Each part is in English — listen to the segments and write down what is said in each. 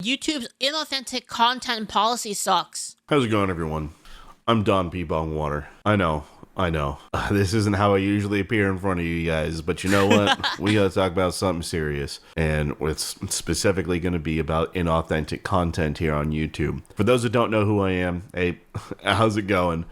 YouTube's inauthentic content policy sucks. How's it going, everyone? I'm DonPBongwater. I know. This isn't how I usually appear in front of you guys, but you know what? We gotta talk about something serious, and it's specifically gonna be about inauthentic content here on YouTube. For those that don't know who I am, hey, how's it going?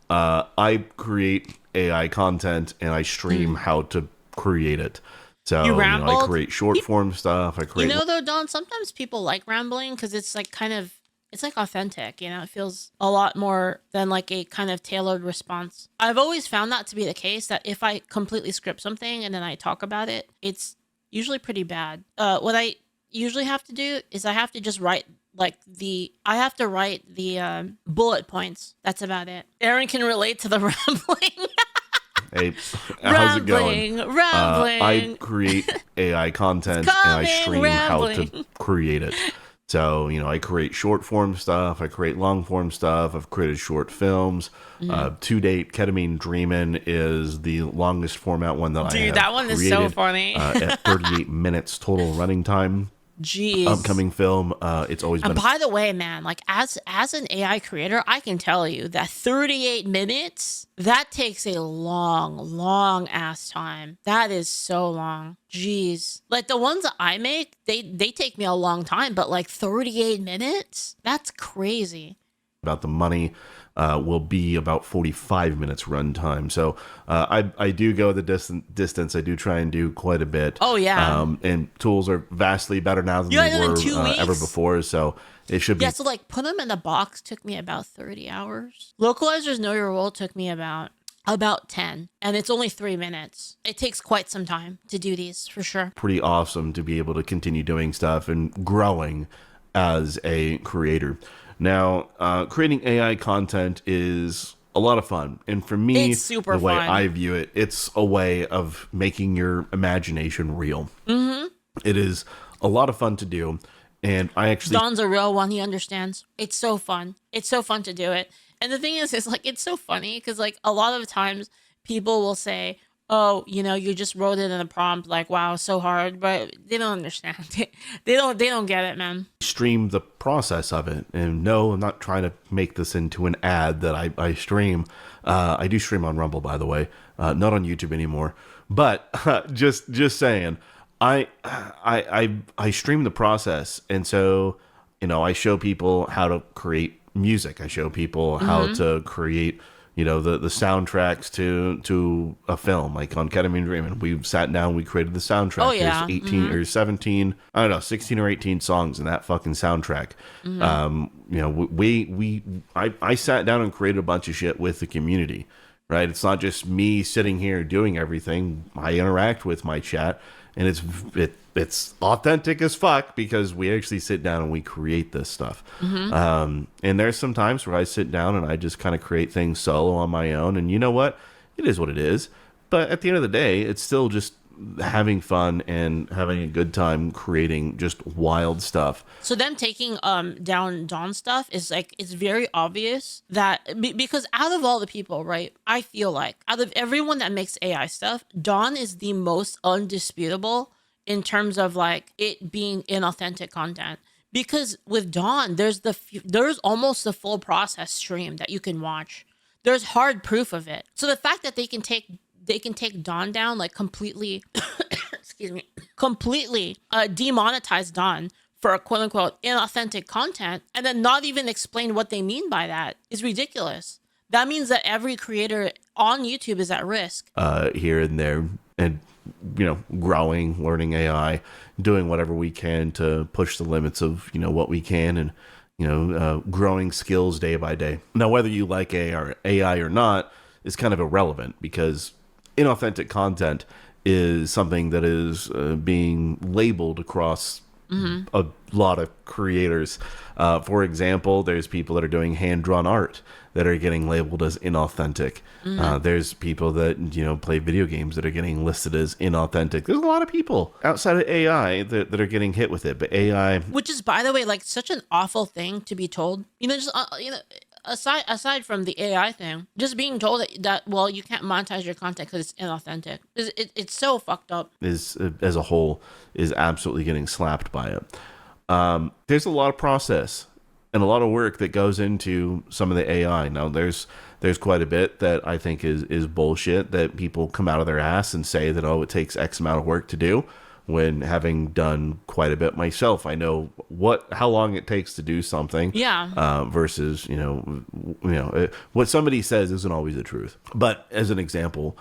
I create AI content, and I stream how to create it. So, I create short form stuff. Though, Don, sometimes people like rambling because it's like it's like authentic, it feels a lot more than like a kind of tailored response. I've always found that to be the case, that if I completely script something and then I talk about it, it's usually pretty bad. What I usually have to do is I have to just write the bullet points. That's about it. Aaron can relate to the rambling. Hey, how's it going? Rambling. I create AI content and I stream how to create it. So, I create short form stuff. I create long form stuff. I've created short films. To date, Ketamine Dreamin' is the longest format one that I have. Dude, that one is so funny. At 38 minutes total running time. Jeez. Upcoming film. It's always been. And by the way, man, like as an AI creator, I can tell you that 38 minutes, that takes a long ass time. That is so long. Jeez. Like the ones that I make, they take me a long time, but like 38 minutes? That's crazy. About the money. Will be about 45 minutes runtime. So I do go the distance. I do try and do quite a bit. Oh, yeah. And tools are vastly better now than they were ever before. So it should be. Yeah, so like put them in a box took me about 30 hours. Localizers Know Your Role took me about 10. And it's only 3 minutes. It takes quite some time to do these, for sure. Pretty awesome to be able to continue doing stuff and growing as a creator. Now, creating AI content is a lot of fun. And for me, it's super the way fun. I view it, it's a way of making your imagination real. Mm-hmm. It is a lot of fun to do. And I actually... Don's a real one. He understands. It's so fun. It's so fun to do it. And the thing is like, it's so funny because like a lot of times people will say, oh, you just wrote it in a prompt, like, wow, so hard, but they don't understand. They don't get it, man. Stream the process of it. And no, I'm not trying to make this into an ad that I stream. I do stream on Rumble, by the way, not on YouTube anymore. But just saying, I stream the process. And so, I show people how to create music. I show people how to create the soundtracks to a film, like on Ketamine Dreamin'. We sat down, we created the soundtrack. Oh, yeah. There's 18 or 17, I don't know, 16 or 18 songs in that fucking soundtrack. I sat down and created a bunch of shit with the community, right? It's not just me sitting here doing everything. I interact with my chat, and it's authentic as fuck because we actually sit down and we create this stuff. And there's some times where I sit down and I just kind of create things solo on my own. And you know what? It is what it is. But at the end of the day, it's still just having fun and having a good time creating just wild stuff. So them taking down Don stuff is like, it's very obvious that because out of all the people, right, I feel like out of everyone that makes AI stuff, Don is the most undisputable in terms of like it being inauthentic content. Because with Don, there's almost the full process stream that you can watch. There's hard proof of it. So the fact that they can take Don down, like completely, completely demonetize Don for a quote unquote inauthentic content, and then not even explain what they mean by that is ridiculous. That means that every creator on YouTube is at risk. Here and there, and growing, learning AI, doing whatever we can to push the limits of what we can, and growing skills day by day. Now, whether you like AI or not is kind of irrelevant, because inauthentic content is something that is being labeled across a lot of creators. For example, there's people that are doing hand-drawn art that are getting labeled as inauthentic. There's people that play video games that are getting listed as inauthentic. There's a lot of people outside of AI that are getting hit with it. But AI, which is, by the way, like such an awful thing to be told. Aside from the AI thing, just being told that well, you can't monetize your content because it's inauthentic. It's so fucked up. As a whole is absolutely getting slapped by it. There's a lot of process and a lot of work that goes into some of the AI. Now, there's quite a bit that I think is bullshit that people come out of their ass and say that, oh, it takes X amount of work to do. When having done quite a bit myself, I know how long it takes to do something. Yeah. Versus what somebody says isn't always the truth. But as an example,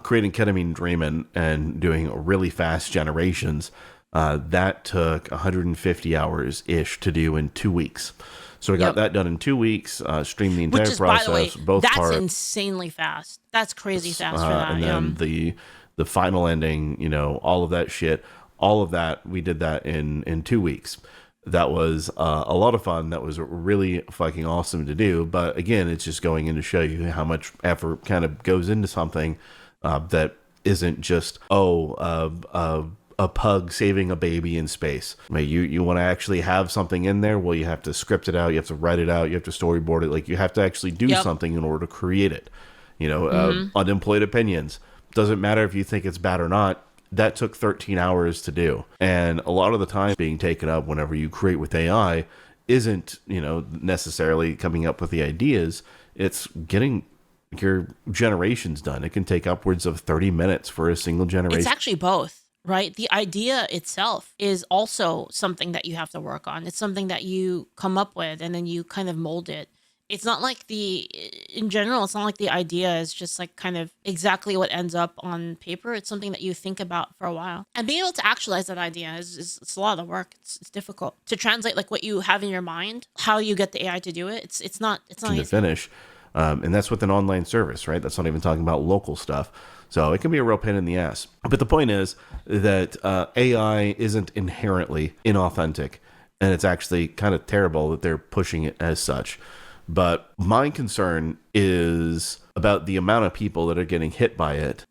creating ketamine dreaming and doing really fast generations, that took 150 hours ish to do in 2 weeks. So we got that done in 2 weeks, streamed the entire process, by the way, both that's parts. insanely fast. That's crazy fast for that. And then the final ending, all of that shit, all of that, we did that in 2 weeks. That was a lot of fun. That was really fucking awesome to do. But again, it's just going in to show you how much effort kind of goes into something that isn't just, a pug saving a baby in space. You want to actually have something in there? Well, you have to script it out. You have to write it out. You have to storyboard it. Like, you have to actually do something in order to create it. Unemployed opinions. Doesn't matter if you think it's bad or not. That took 13 hours to do. And a lot of the time being taken up whenever you create with AI isn't, necessarily coming up with the ideas. It's getting your generations done. It can take upwards of 30 minutes for a single generation. It's actually both, right? The idea itself is also something that you have to work on. It's something that you come up with and then you kind of mold it. It's not like in general, it's not like the idea is just like kind of exactly what ends up on paper. It's something that you think about for a while. And being able to actualize that idea it's a lot of work. It's difficult to translate like what you have in your mind, how you get the AI to do it. It's not easy to finish. And that's with an online service, right? That's not even talking about local stuff. So it can be a real pain in the ass. But the point is that AI isn't inherently inauthentic. And it's actually kind of terrible that they're pushing it as such. But my concern is about the amount of people that are getting hit by it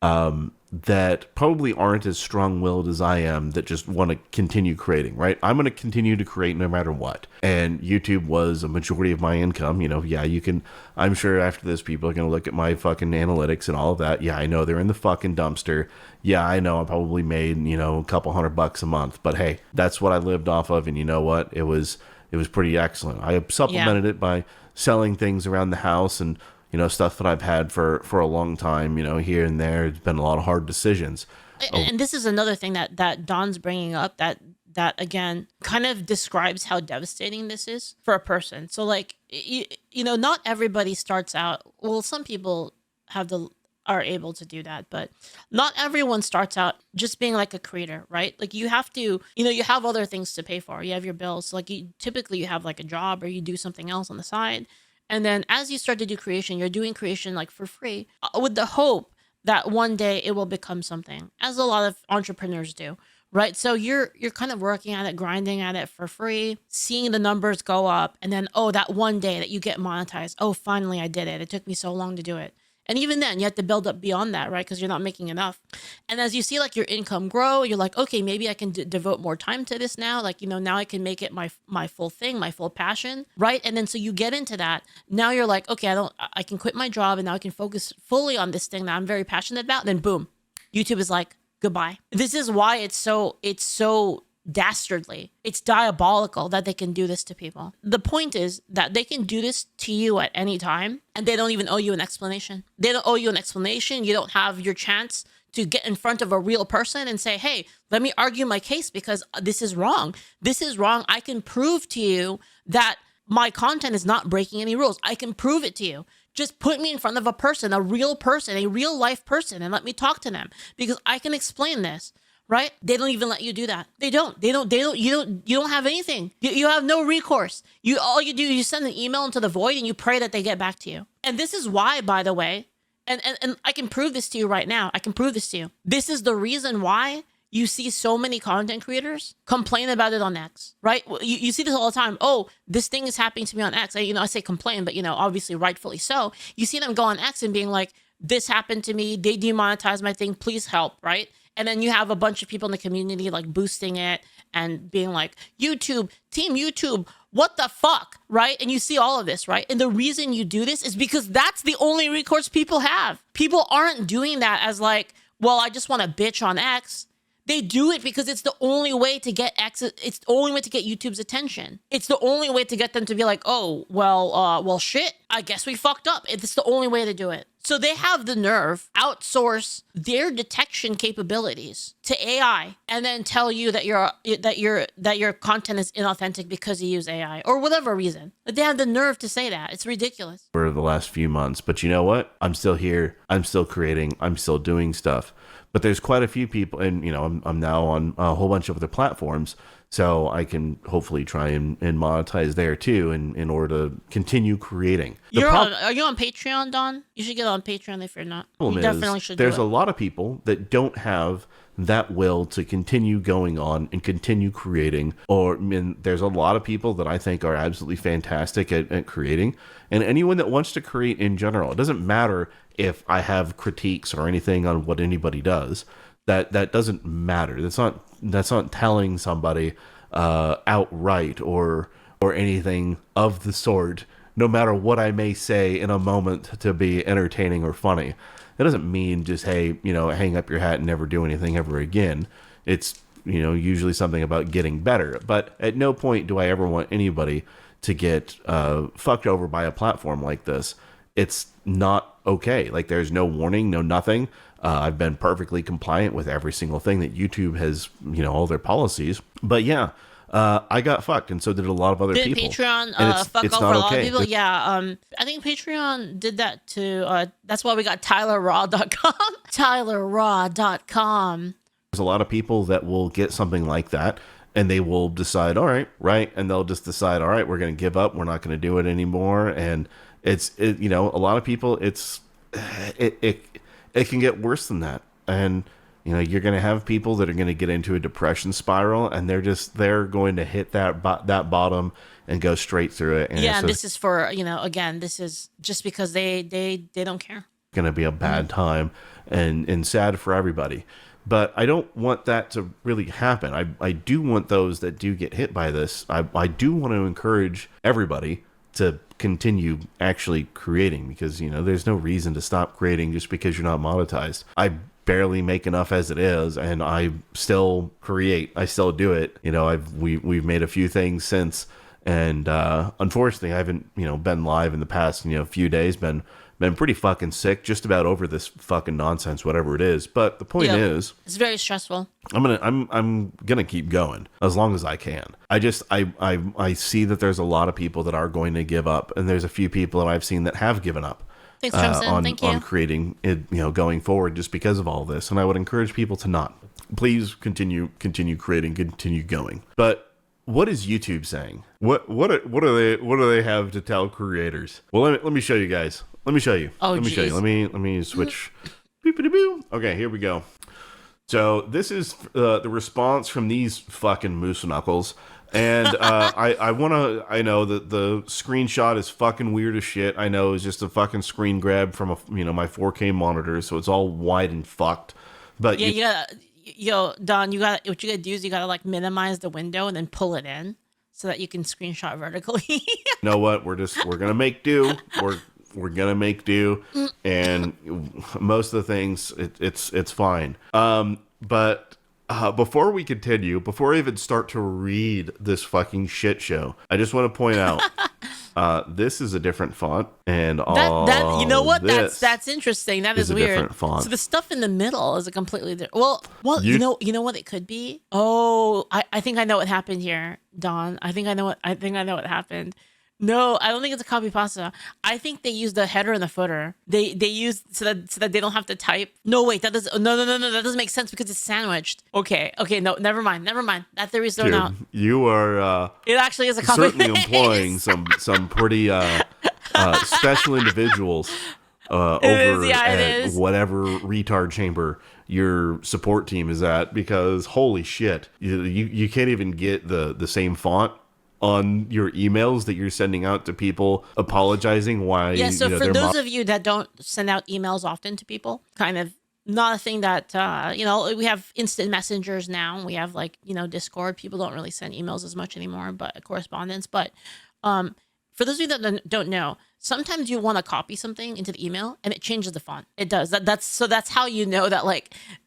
that probably aren't as strong-willed as I am, that just want to continue creating, right? I'm going to continue to create no matter what. And YouTube was a majority of my income. I'm sure after this, people are going to look at my fucking analytics and all of that. Yeah, I know they're in the fucking dumpster. Yeah, I know I probably made, a couple $100 a month. But hey, that's what I lived off of. And you know what? It was pretty excellent. I supplemented it by selling things around the house and stuff that I've had for a long time, here and there. It's been a lot of hard decisions. And this is another thing that Don's bringing up that again kind of describes how devastating this is for a person. So like, not everybody starts out, well, some people are able to do that, but not everyone starts out just being like a creator, right? Like, you have to, you have other things to pay for. You have your bills. So like, typically you have like a job or you do something else on the side. And then as you start to do creation, you're doing creation like for free with the hope that one day it will become something, as a lot of entrepreneurs do, right? So you're kind of working at it, grinding at it for free, seeing the numbers go up. And then, that one day that you get monetized, finally I did it. It took me so long to do it. And even then, you have to build up beyond that, right? Because you're not making enough. And as you see like your income grow, you're like, okay, maybe I can devote more time to this now. Like, now I can make it my full thing, my full passion, right? And then so you get into that. Now you're like, okay, I can quit my job and now I can focus fully on this thing that I'm very passionate about. And then boom, YouTube is like, goodbye. This is why it's so dastardly. It's diabolical that they can do this to people. The point is that they can do this to you at any time and they don't even owe you an explanation. They don't owe you an explanation. You don't have your chance to get in front of a real person and say, hey, let me argue my case because this is wrong. This is wrong. I can prove to you that my content is not breaking any rules. I can prove it to you. Just put me in front of a person, a real life person, and let me talk to them because I can explain this. Right? They don't even let you do that. They don't. You don't have anything. You have no recourse. All you do is you send an email into the void and you pray that they get back to you. And this is why, by the way, and I can prove this to you right now. I can prove this to you. This is the reason why you see so many content creators complain about it on X, right? You see this all the time. Oh, this thing is happening to me on X. I say complain, but obviously rightfully so. You see them go on X and being like, this happened to me. They demonetized my thing. Please help, right? And then you have a bunch of people in the community like boosting it and being like, YouTube, team YouTube, what the fuck, right? And you see all of this, right? And the reason you do this is because that's the only recourse people have. People aren't doing that as like, well, I just want to bitch on X. They do it because it's the only way to get access. It's the only way to get YouTube's attention. It's the only way to get them to be like, oh, well, shit, I guess we fucked up. It's the only way to do it. So they have the nerve outsource their detection capabilities to AI and then tell you that your content is inauthentic because you use AI or whatever reason. But they have the nerve to say that. It's ridiculous. For the last few months, but you know what? I'm still here. I'm still creating. I'm still doing stuff. But there's quite a few people, and I'm now on a whole bunch of other platforms, so I can hopefully try and monetize there too, in order to continue creating. Are you on Patreon, Don? You should get on Patreon if you're not. You definitely should. There's a lot of people that don't have that will to continue going on and continue creating. There's a lot of people that I think are absolutely fantastic at creating, and anyone that wants to create in general. It doesn't matter if I have critiques or anything on what anybody does. That doesn't matter. That's not telling somebody outright or anything of the sort, no matter what I may say in a moment to be entertaining or funny. It doesn't mean just, hey, hang up your hat and never do anything ever again. It's, usually something about getting better. But at no point do I ever want anybody to get fucked over by a platform like this. It's not okay. Like, there's no warning, no nothing. I've been perfectly compliant with every single thing that YouTube has, all their policies. But yeah, I got fucked, and so did a lot of other people. Did Patreon fuck over a lot of people? Yeah, I think Patreon did that too. That's why we got TylerRaw.com. TylerRaw.com. There's a lot of people that will get something like that, and they will decide, all right, and they'll just decide, all right, we're going to give up. We're not going to do it anymore. And a lot of people, it can get worse than that. And you're going to have people that are going to get into a depression spiral, and they're going to hit that bottom and go straight through it. And yeah, this is for, again, this is just because they don't care. Going to be a bad time and sad for everybody. But I don't want that to really happen. I do want those that do get hit by this. I do want to encourage everybody to continue actually creating, because there's no reason to stop creating just because you're not monetized. I barely make enough as it is, and I still create. I still do it. We've made a few things since, and unfortunately I haven't been live in the past few days. Been pretty fucking sick, just about over this fucking nonsense, whatever it is. But the point is, it's very stressful. I'm gonna keep going as long as I can. I see that there's a lot of people that are going to give up, and there's a few people that I've seen that have given up. Thanks, Thank you. On creating it, going forward, just because of all this. And I would encourage people to not. Please continue creating, continue going. But what is YouTube saying? What do they have to tell creators? Well, let me show you guys. Let me show you. Let me switch. Okay, here we go. So this is the response from these fucking moose knuckles. And I know that the screenshot is fucking weird as shit. I know it's just a fucking screen grab from my 4K monitor, so it's all wide and fucked. But yeah, Don, what you gotta do is you gotta minimize the window and then pull it in so that you can screenshot vertically. You know what? We're gonna make do. We're gonna make do, and most of the things it's fine. But before we continue, before I even start to read this fucking shit show, I just want to point out this is a different font, and that you know what? That's interesting. That is weird. Different font. So the stuff in the middle is a completely different. Well, you know what it could be. Oh, I think I know what happened here, Don. I think I know what happened. No, I don't think it's a copy pasta. I think they used the header and the footer. They used so that they don't have to type. No, wait, that doesn't. No, that doesn't make sense because it's sandwiched. Okay, no, never mind. That theory's thrown out. You are. It actually is a copy. Certainly employing some pretty special individuals over at whatever retard chamber your support team is at, because holy shit, you can't even get the same font on your emails that you're sending out to people apologizing why. Yeah, so for those of you that don't send out emails often to people, kind of not a thing that, we have instant messengers now. We have Discord. People don't really send emails as much anymore, but correspondence. But for those of you that don't know, sometimes you want to copy something into the email and it changes the font. It does. That's how you know that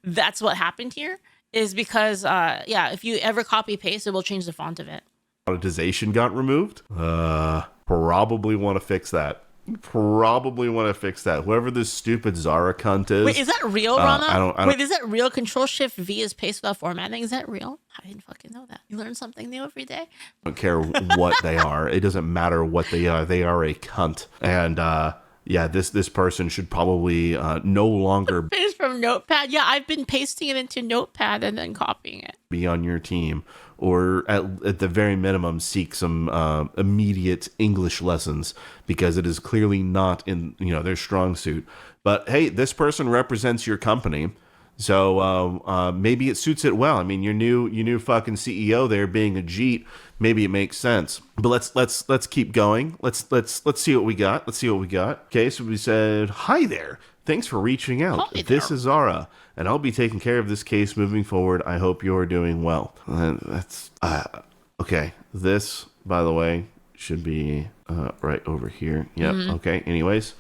that's what happened here. is because, if you ever copy paste, it will change the font of it. Monetization got removed. Probably want to fix that. Whoever this stupid Zara cunt is. Wait, is that real, Rana? I don't. Wait, is that real? Control-Shift-V is paste without formatting. Is that real? I didn't fucking know that. You learn something new every day. I don't care what they are. It doesn't matter what they are. They are a cunt. And this person should probably no longer Paste from Notepad. Yeah, I've been pasting it into Notepad and then copying it. Be on your team, or at the very minimum seek some immediate English lessons, because it is clearly not in their strong suit. But hey, this person represents your company, so maybe it suits it well. I mean, your new fucking CEO there being a Jeet, maybe it makes sense. But let's keep going. Let's see what we got. Okay, so we said, hi there. Thanks for reaching out. Hi This there. is Zara, and I'll be taking care of this case moving forward. I hope you're doing well. That's okay. This, by the way, should be right over here. Yep. Okay. Anyways,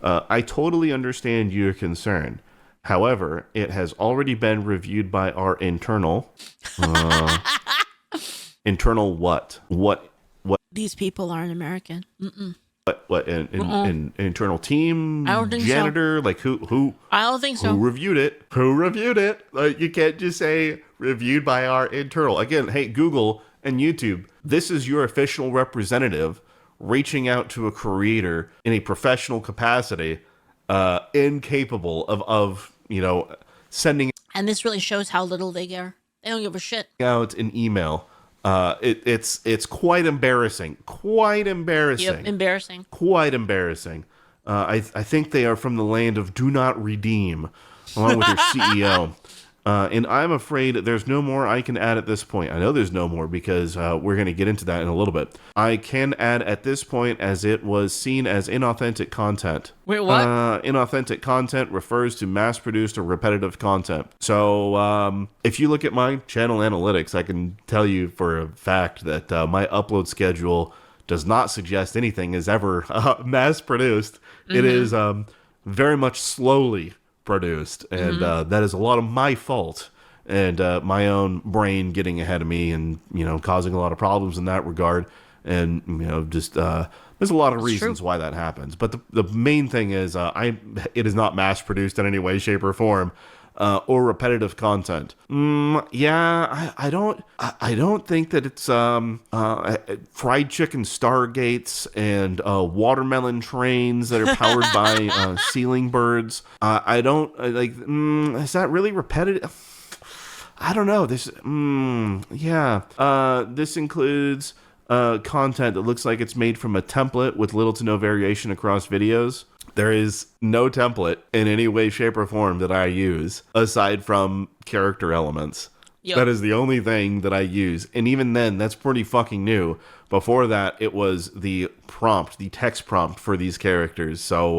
I totally understand your concern. However, it has already been reviewed by our internal. Internal what? What? These people aren't American. What? An internal team? I don't think janitor? So. Like who? I don't think so. Who reviewed it? Like, you can't just say reviewed by our internal. Again, hey, Google and YouTube, this is your official representative reaching out to a creator in a professional capacity, incapable of sending And this really shows how little they care. They don't give a shit. out an email. It's quite embarrassing. Yep, embarrassing. Quite embarrassing. I think they are from the land of do not redeem, along with their CEO. And I'm afraid there's no more I can add at this point. I know there's no more because we're going to get into that in a little bit. I can add at this point as it was seen as inauthentic content. Wait, what? Inauthentic content refers to mass-produced or repetitive content. So if you look at my channel analytics, I can tell you for a fact that my upload schedule does not suggest anything is ever mass-produced. Mm-hmm. It is very much slowly produced, and that is a lot of my fault and my own brain getting ahead of me and causing a lot of problems in that regard. And just there's a lot of reasons why that happens, but the main thing is it is not mass produced in any way, shape, or form, or repetitive content. I don't think that it's fried chicken stargates and watermelon trains that are powered by ceiling birds. I don't like. Is that really repetitive? I don't know. This includes content that looks like it's made from a template with little to no variation across videos. There is no template in any way, shape, or form that I use aside from character elements. Yep. That is the only thing that I use. And even then, that's pretty fucking new. Before that, it was the prompt, the text prompt for these characters. So,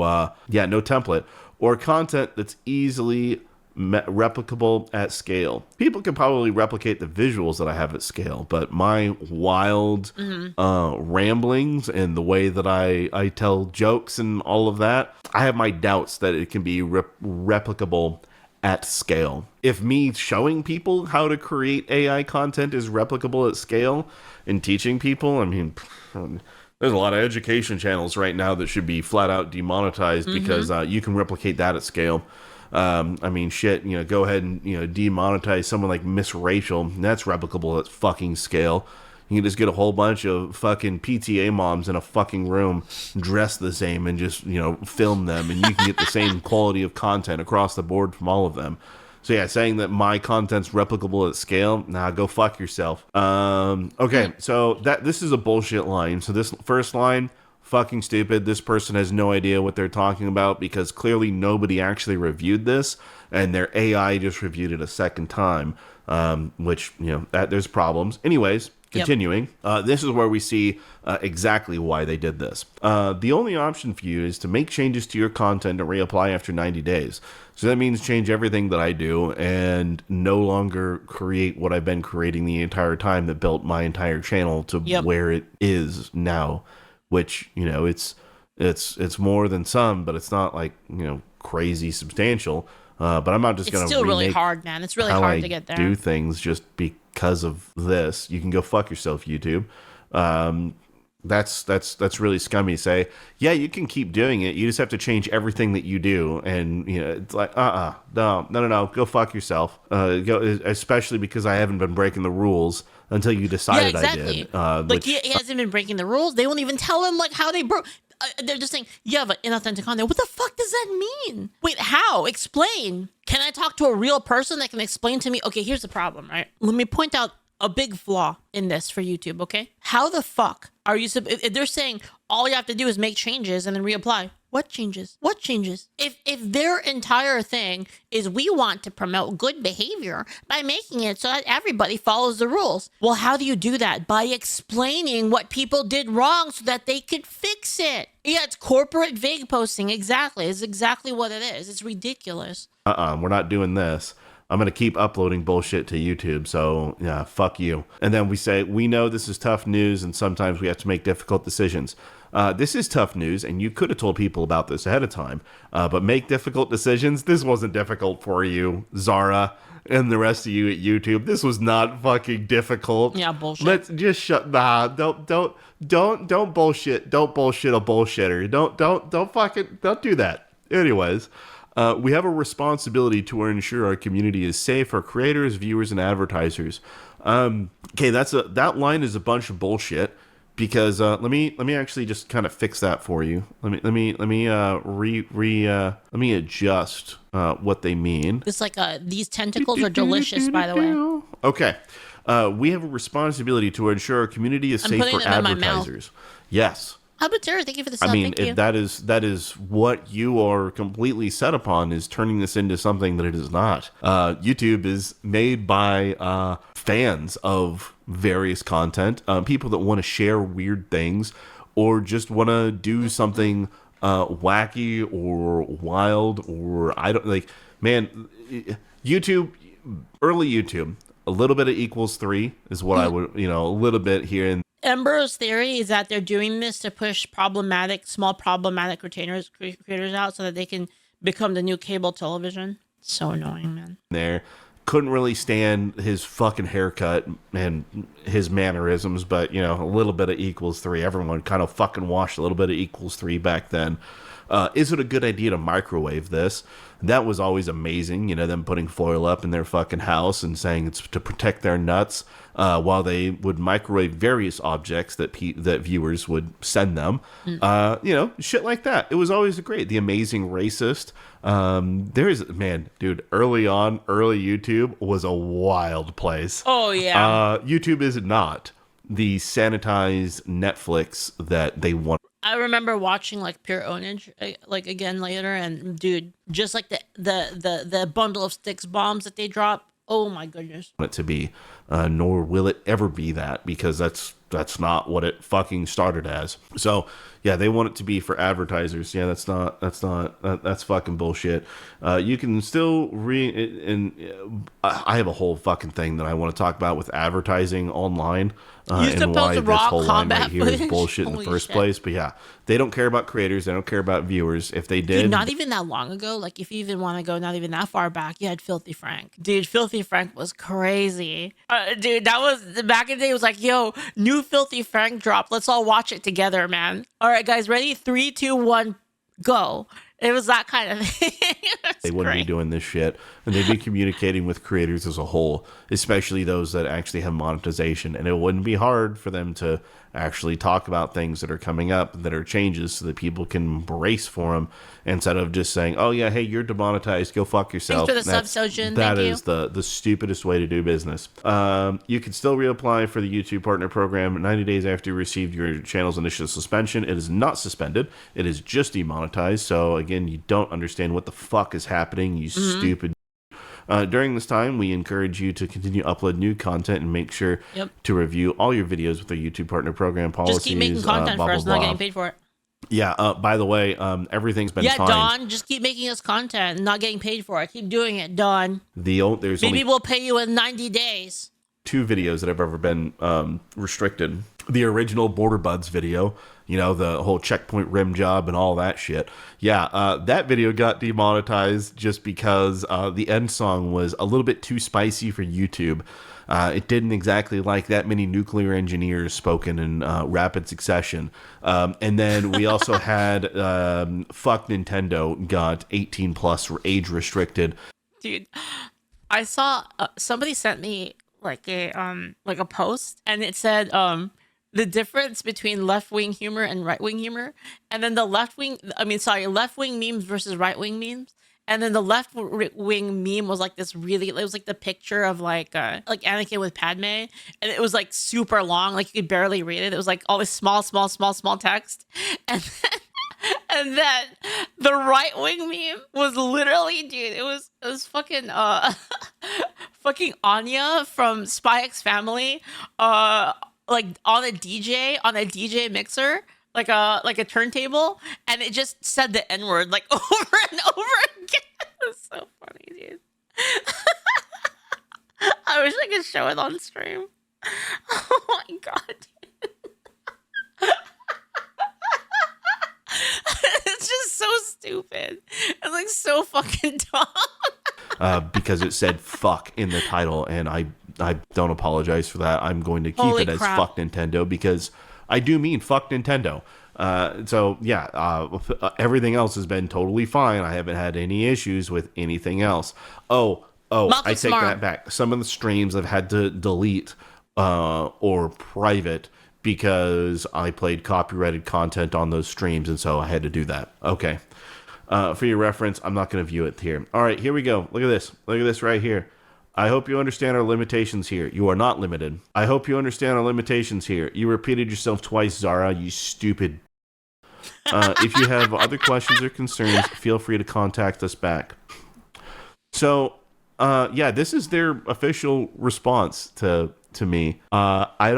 no template. Or content that's easily replicable at scale. People can probably replicate the visuals that I have at scale, but my wild ramblings and the way that I tell jokes and all of that, I have my doubts that it can be replicable at scale. If me showing people how to create AI content is replicable at scale and teaching people, I mean, there's a lot of education channels right now that should be flat out demonetized because you can replicate that at scale. I mean, shit, go ahead and, demonetize someone like Miss Rachel. That's replicable at fucking scale. You can just get a whole bunch of fucking PTA moms in a fucking room dressed the same and just, film them, and you can get the same quality of content across the board from all of them. So yeah, saying that my content's replicable at scale, nah, go fuck yourself. Okay, so this is a bullshit line. So this first line, fucking stupid. This person has no idea what they're talking about because clearly nobody actually reviewed this and their AI just reviewed it a second time, which, that there's problems. Anyways, continuing, this is where we see exactly why they did this. The only option for you is to make changes to your content and reapply after 90 days. So that means change everything that I do and no longer create what I've been creating the entire time that built my entire channel to where it is now. Which, it's more than some, but it's not like, crazy substantial. But I'm not just It's going to still really remake hard, man. It's really how hard I to get there. do things just because of this. You can go fuck yourself, YouTube. That's really scummy. Say, yeah, you can keep doing it. You just have to change everything that you do, and it's like, no, go fuck yourself. Go, especially because I haven't been breaking the rules until you decided I did. Like he hasn't been breaking the rules. They won't even tell him like how they broke. They're just saying, yeah, but inauthentic content. What the fuck does that mean? Wait, how? Explain. Can I talk to a real person that can explain to me? Okay, here's the problem, right? Let me point out a big flaw in this for YouTube, okay? How the fuck are you, if they're saying all you have to do is make changes and then reapply, what changes? What changes? If their entire thing is we want to promote good behavior by making it so that everybody follows the rules. Well, how do you do that? By explaining what people did wrong so that they could fix it. Yeah, it's corporate vague posting. Exactly. It's exactly what it is. It's ridiculous. We're not doing this. I'm going to keep uploading bullshit to YouTube. So, yeah, fuck you. And then we say, we know this is tough news and sometimes we have to make difficult decisions. This is tough news and you could have told people about this ahead of time. But make difficult decisions. This wasn't difficult for you, Zara, and the rest of you at YouTube. This was not fucking difficult. Yeah, bullshit. Let's just shut. Don't bullshit. Don't bullshit a bullshitter. Don't do that. Anyways. We have a responsibility to ensure our community is safe for creators, viewers, and advertisers. Okay, that line is a bunch of bullshit because let me actually just kind of fix that for you. Let me adjust what they mean. It's like these tentacles are delicious, by the way. Okay, we have a responsibility to ensure our community is safe for advertisers. Yes. How about Tara? Thank you for the sub. I mean, that is what you are completely set upon, is turning this into something that it is not. YouTube is made by fans of various content, people that want to share weird things or just want to do something wacky or wild, or I don't like. Man, YouTube, early YouTube, a little bit of equals 3 is what I would, a little bit here and. Ember's theory is that they're doing this to push small problematic creators out so that they can become the new cable television. So annoying, man. There. Couldn't really stand his fucking haircut and his mannerisms, but, a little bit of equals 3. Everyone kind of fucking watched a little bit of equals 3 back then. Is it a good idea to microwave this? That was always amazing, them putting foil up in their fucking house and saying it's to protect their nuts, while they would microwave various objects that viewers would send them. Shit like that. It was always great. The Amazing Racist. Early YouTube was a wild place. Oh, yeah. YouTube is not the sanitized Netflix that they want. I remember watching like Pure Ownage again later, and dude, just like the bundle of sticks bombs that they drop. Oh my goodness. It to be, nor will it ever be that, because that's not what it fucking started as. So yeah, they want it to be for advertisers. Yeah, that's fucking bullshit. You can still I have a whole fucking thing that I want to talk about with advertising online. And why this whole line right here is bullshit in the first place. But yeah, they don't care about creators. They don't care about viewers. If they did... Dude, not even that long ago, like if you even want to go not even that far back, you had Filthy Frank. Dude, Filthy Frank was crazy. Dude, that was... Back in the day, it was like, yo, new Filthy Frank dropped. Let's all watch it together, man. All right, guys, ready? 3, 2, 1, go. It was that kind of thing. They wouldn't be doing this shit, and they'd be communicating with creators as a whole, especially those that actually have monetization, and it wouldn't be hard for them to actually talk about things that are coming up that are changes so that people can brace for them instead of just saying, oh yeah, hey, you're demonetized, go fuck yourself. Thanks for the sub, Sojin. That is the stupidest way to do business. You can still reapply for the YouTube Partner Program 90 days after you received your channel's initial suspension. It is not suspended. It is just demonetized. So again, you don't understand what the fuck is happening, you stupid. During this time, we encourage you to continue to upload new content and make sure to review all your videos with our YouTube Partner Program policies. Just keep making content for us, not getting paid for it. Yeah, by the way, everything's been fine. Yeah, Don, just keep making us content and not getting paid for it. Keep doing it, Don. Maybe we'll pay you in 90 days. 2 videos that have ever been restricted. The original Border Buds video you know, the whole checkpoint rim job and all that shit. Yeah, that video got demonetized just because the end song was a little bit too spicy for YouTube. It didn't exactly like that many nuclear engineers spoken in rapid succession. And then we also had fuck Nintendo got 18 plus age restricted. Dude, I saw somebody sent me like a post, and it said the difference between left-wing humor and right-wing humor, and then the left-wing memes versus right-wing memes. And then the left wing meme was like this really, it was like the picture of like Anakin with Padme, and it was like super long, like you could barely read it. It was like all this small text, and then the right wing meme was literally, dude, it was fucking fucking Anya from Spy X Family, like on a DJ mixer, like a turntable, and it just said the N-word like over and over again. It was so funny, dude. I wish I could show it on stream. Oh my god, dude. It's just so stupid. It's like so fucking dumb. Because it said fuck in the title, and I don't apologize for that. I'm going to keep Holy it as crap. fuck Nintendo, because I do mean fuck Nintendo. So yeah, everything else has been totally fine. I haven't had any issues with anything else. Oh, I take that back. Some of the streams I've had to delete or private because I played copyrighted content on those streams, and so I had to do that. Okay. For your reference, I'm not going to view it here. All right, here we go. Look at this. Look at this right here. I hope you understand our limitations here. You are not limited. I hope you understand our limitations here. You repeated yourself twice, Zara, you stupid. If you have other questions or concerns, feel free to contact us back. So, yeah, this is their official response to me. I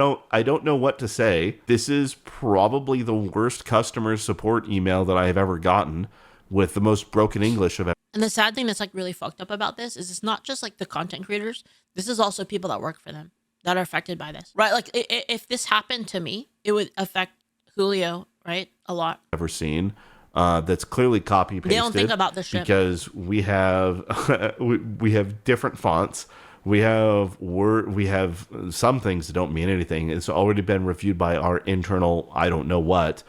don't know what to say. This is probably the worst customer support email that I have ever gotten, with the most broken English I've ever. And the sad thing that's like really fucked up about this is it's not just like the content creators. This is also people that work for them that are affected by this, right? Like if this happened to me, it would affect Julio, right? A lot. Ever seen. That's clearly copy pasted. They don't think about this shit because we have we have different fonts. We have some things that don't mean anything. It's already been reviewed by our internal. I don't know what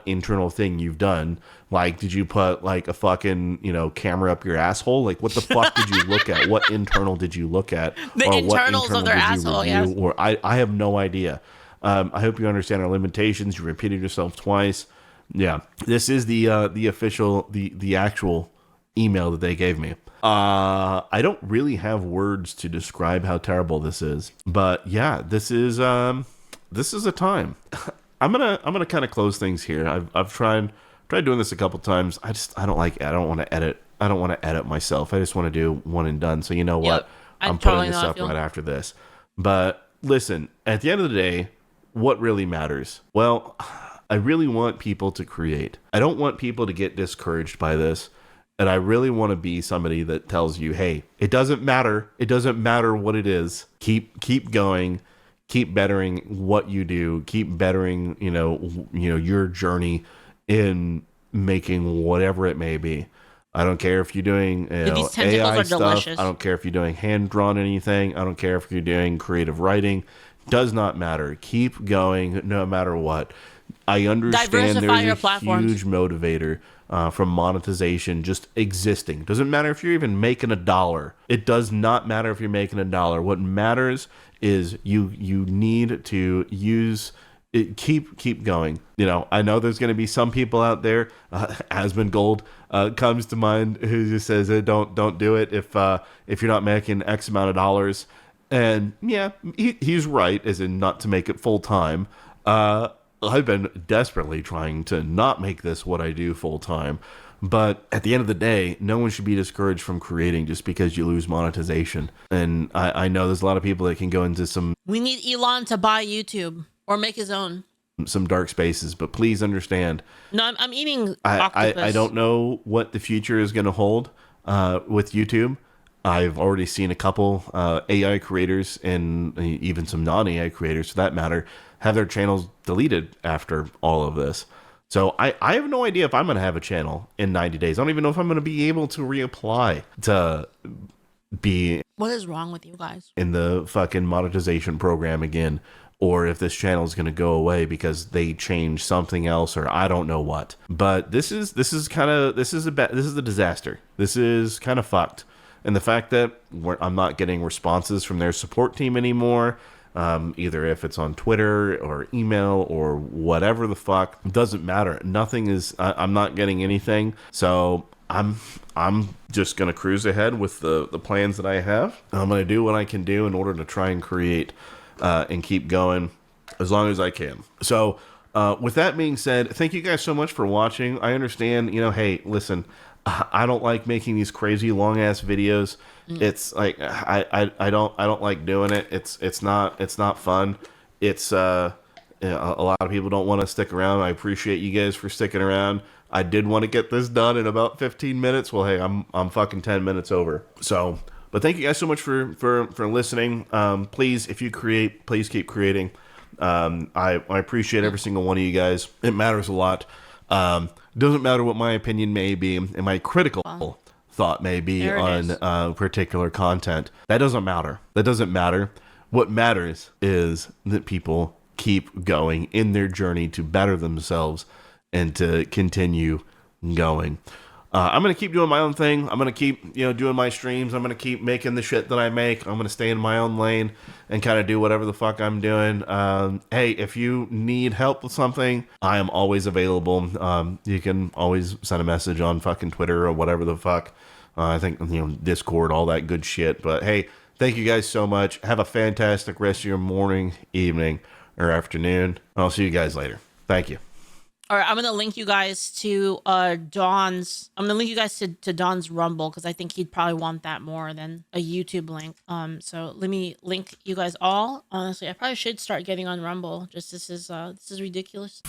internal thing you've done. Like, did you put like a fucking camera up your asshole? Like, what the fuck did you look at? What internal did you look at? The internals of their asshole. Yes. Or I have no idea. I hope you understand our limitations. You repeated yourself twice. Yeah, this is the official, the actual email that they gave me. I don't really have words to describe how terrible this is, but yeah, this is a time. I'm gonna kind of close things here. I've tried doing this a couple times. I don't like it. I don't want to edit. I don't want to edit myself. I just want to do one and done. So you know what? Yep, I'm totally putting this up right after this. But listen, at the end of the day, what really matters? Well, I really want people to create. I don't want people to get discouraged by this. And I really want to be somebody that tells you, hey, it doesn't matter. It doesn't matter what it is. Keep going. Keep bettering what you do. Keep bettering, your journey in making whatever it may be. I don't care if you're doing these AI are stuff. delicious. I don't care if you're doing hand-drawn anything. I don't care if you're doing creative writing. Does not matter. Keep going no matter what. I understand Diversify your there's a platforms. huge motivator from monetization just existing. Doesn't matter if you're even making $1. It does not matter if you're making $1. What matters is you need to use it. Keep going. I know there's going to be some people out there. Asmund Gold comes to mind, who just says, "Don't do it if you're not making X amount of dollars." And yeah, he's right, as in not to make it full time. I've been desperately trying to not make this what I do full time. But at the end of the day, no one should be discouraged from creating just because you lose monetization. And I know there's a lot of people that can go into some... We need Elon to buy YouTube or make his own. Some dark spaces, but please understand. No, I'm eating octopus. I don't know what the future is going to hold with YouTube. I've already seen a couple AI creators, and even some non-AI creators for that matter, have their channels deleted after all of this. So I have no idea if I'm going to have a channel in 90 days. I don't even know if I'm going to be able to reapply to be What is wrong with you guys? in the fucking monetization program again, or if this channel is going to go away because they change something else, or I don't know what. But this is a disaster. This is kind of fucked. And the fact that I'm not getting responses from their support team anymore, either if it's on Twitter or email or whatever the fuck, doesn't matter. Nothing is. I'm not getting anything. So I'm just gonna cruise ahead with the plans that I have. I'm gonna do what I can do in order to try and create and keep going as long as I can. So with that being said, thank you guys so much for watching. I understand, hey, listen, I don't like making these crazy long ass videos. It's like I don't like doing it. It's not fun. It's a lot of people don't want to stick around. I appreciate you guys for sticking around. I did want to get this done in about 15 minutes. Well, hey, I'm fucking 10 minutes over. So, but thank you guys so much for listening. Please, if you create, please keep creating. I appreciate every single one of you guys. It matters a lot. Doesn't matter what my opinion may be and my critical thought may be on particular content. That doesn't matter. That doesn't matter. What matters is that people keep going in their journey to better themselves and to continue going. I'm going to keep doing my own thing. I'm going to keep, doing my streams. I'm going to keep making the shit that I make. I'm going to stay in my own lane and kind of do whatever the fuck I'm doing. Hey, if you need help with something, I am always available. You can always send a message on fucking Twitter or whatever the fuck. I think, Discord, all that good shit. But hey, thank you guys so much. Have a fantastic rest of your morning, evening, or afternoon. I'll see you guys later. Thank you. All right, I'm gonna link you guys to Don's. I'm gonna link you guys to Don's Rumble because I think he'd probably want that more than a YouTube link. So let me link you guys all. Honestly, I probably should start getting on Rumble. Just this is ridiculous.